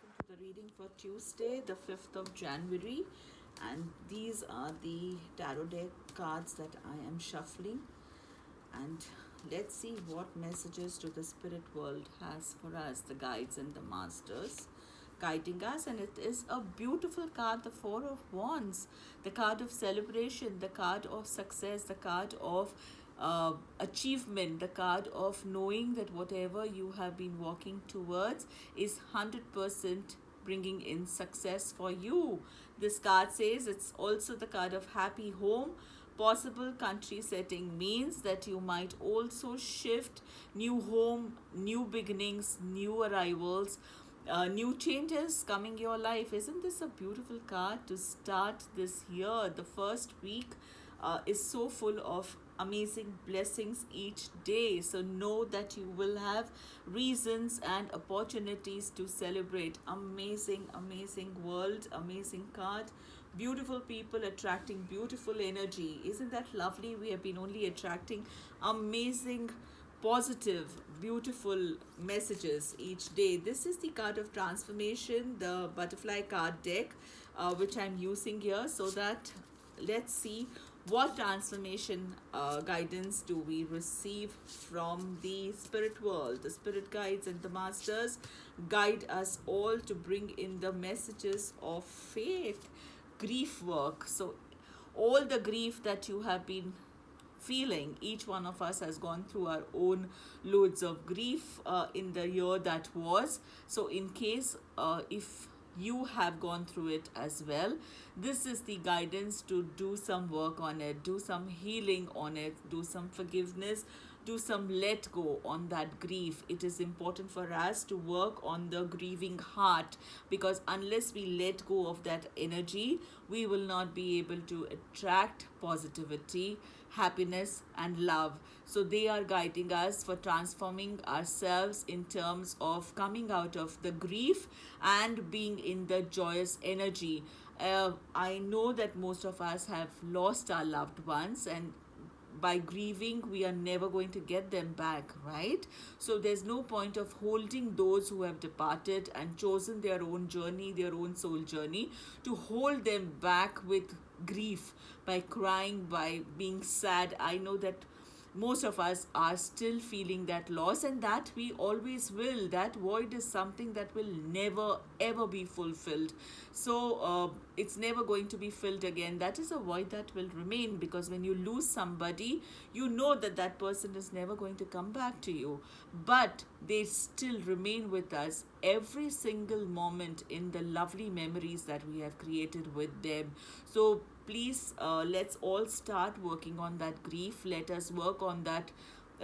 to the reading for Tuesday, the 5th of January. And these are the tarot deck cards that I am shuffling. And let's see what messages to the spirit world has for us, the guides and the masters guiding us. And it is a beautiful card, the Four of Wands, the card of celebration, the card of success, the card of achievement, the card of knowing that whatever you have been walking towards is 100% bringing in success for you. This card says it's also the card of happy home. Possible country setting means that you might also shift, new home, new beginnings, new arrivals, new changes coming your life. Isn't this a beautiful card to start this year? The first week is so full of amazing blessings each day. So know that you will have reasons and opportunities to celebrate. Amazing, amazing world, amazing card. Beautiful people attracting beautiful energy. Isn't that lovely? We have been only attracting amazing, positive, beautiful messages each day. This is the card of transformation, the butterfly card deck, which I'm using here, so that let's see what transformation guidance do we receive from the spirit world. The spirit guides and the masters guide us all to bring in the messages of faith, grief work. So all the grief that you have been feeling, each one of us has gone through our own loads of grief in the year that was. So in case if you have gone through it as well, this is the guidance to do some work on it, do some healing on it, do some forgiveness, do some let go on that grief. It is important for us to work on the grieving heart, because unless we let go of that energy, we will not be able to attract positivity, happiness, and love. So they are guiding us for transforming ourselves in terms of coming out of the grief and being in the joyous energy. I know that most of us have lost our loved ones, and by grieving we are never going to get them back, right? So there's no point of holding those who have departed and chosen their own journey, their own soul journey, to hold them back with grief, by crying, by being sad. I know that most of us are still feeling that loss, and that we always will. That void is something that will never ever be fulfilled. So it's never going to be filled again. That is a void that will remain, because when you lose somebody, you know that that person is never going to come back to you, but they still remain with us every single moment in the lovely memories that we have created with them. So please, let's all start working on that grief. Let us work on that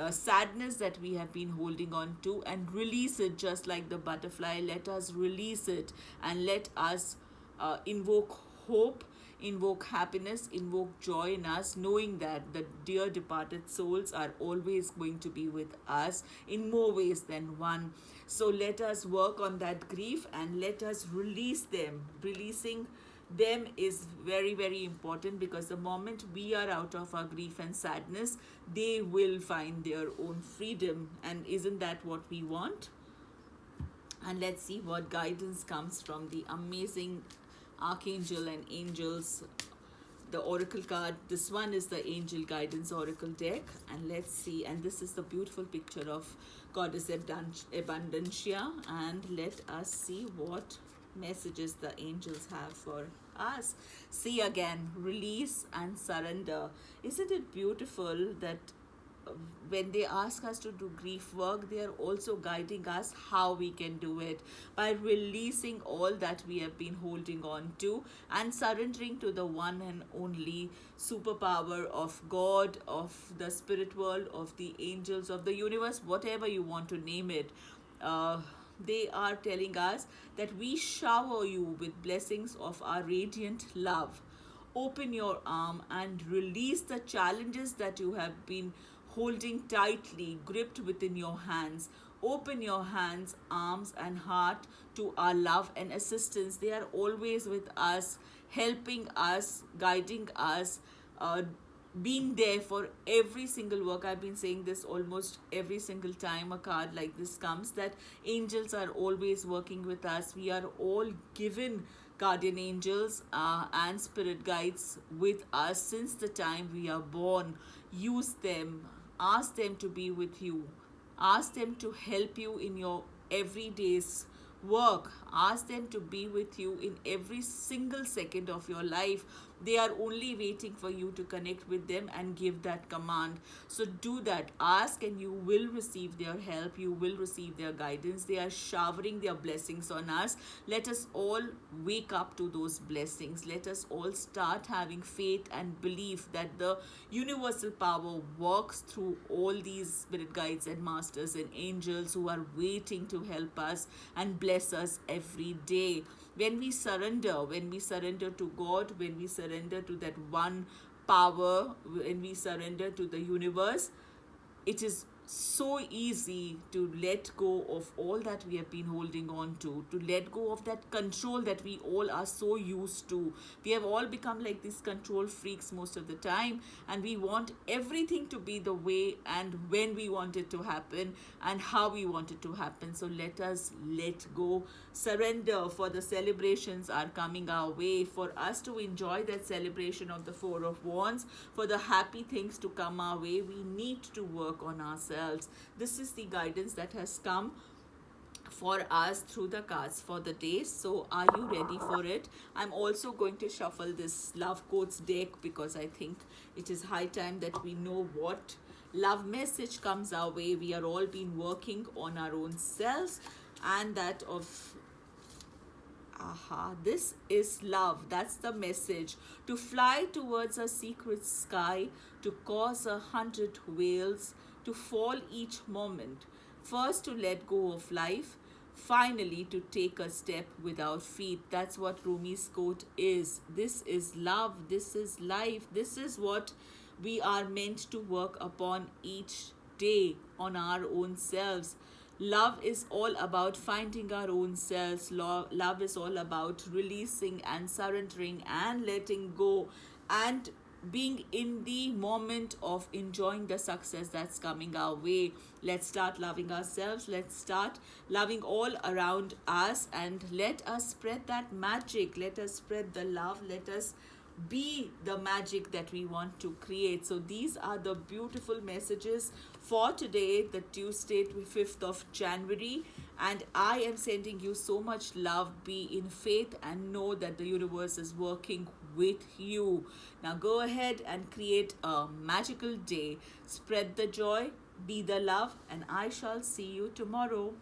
sadness that we have been holding on to, and release it just like the butterfly. Let us release it, and let us invoke hope, invoke happiness, invoke joy in us, knowing that the dear departed souls are always going to be with us in more ways than one. So let us work on that grief, and let us release them. Releasing them is very, very important, because the moment we are out of our grief and sadness, they will find their own freedom. And isn't that what we want? And let's see what guidance comes from the amazing archangel and angels, the oracle card. This one is the angel guidance oracle deck, and let's see. And this is the beautiful picture of goddess Abundantia, and let us see what messages the angels have for us. See again, release and surrender. Isn't it beautiful that when they ask us to do grief work, they are also guiding us how we can do it, by releasing all that we have been holding on to and surrendering to the one and only superpower of God, of the spirit world, of the angels, of the universe, whatever you want to name it. They are telling us that we shower you with blessings of our radiant love. Open your arm and release the challenges that you have been holding tightly, gripped within your hands. Open your hands, arms, and heart to our love and assistance. They are always with us, helping us, guiding us, been there for every single work. I've been saying this almost every single time a card like this comes, that angels are always working with us. We are all given guardian angels and spirit guides with us since the time we are born. Use them, ask them to be with you, ask them to help you in your everyday's work, ask them to be with you in every single second of your life. They are only waiting for you to connect with them and give that command. So do that, ask, and you will receive their help, you will receive their guidance. They are showering their blessings on us. Let us all wake up to those blessings. Let us all start having faith and belief that the universal power works through all these spirit guides and masters and angels who are waiting to help us and bless us every day. When we surrender to God, when we surrender to that one power, when we surrender to the universe, it is so easy to let go of all that we have been holding on to let go of that control that we all are so used to. We have all become like these control freaks most of the time, and we want everything to be the way and when we want it to happen and how we want it to happen. So let us let go, surrender, for the celebrations are coming our way. For us to enjoy that celebration of the Four of Wands, for the happy things to come our way, we need to work on ourselves. This is the guidance that has come for us through the cards for the day. So are you ready for it? I'm also going to shuffle this love quotes deck because I think it is high time that we know what love message comes our way. We are all been working on our own selves, and that of this is love. That's the message. To fly towards a secret sky, to cause 100 whales to fall each moment. First to let go of life, finally to take a step without feet. That's what Rumi's quote is. This is love. This is life. This is what we are meant to work upon each day on our own selves. Love is all about finding our own selves. Love is all about releasing and surrendering and letting go and being in the moment of enjoying the success that's coming our way. Let's start loving ourselves. Let's start loving all around us, and let us spread that magic. Let us spread the love. Let us be the magic that we want to create. So these are the beautiful messages for today, the Tuesday 5th of January, and I am sending you so much love. Be in faith and know that the universe is working with you. Now go ahead and create a magical day. Spread the joy, be the love, and I shall see you tomorrow.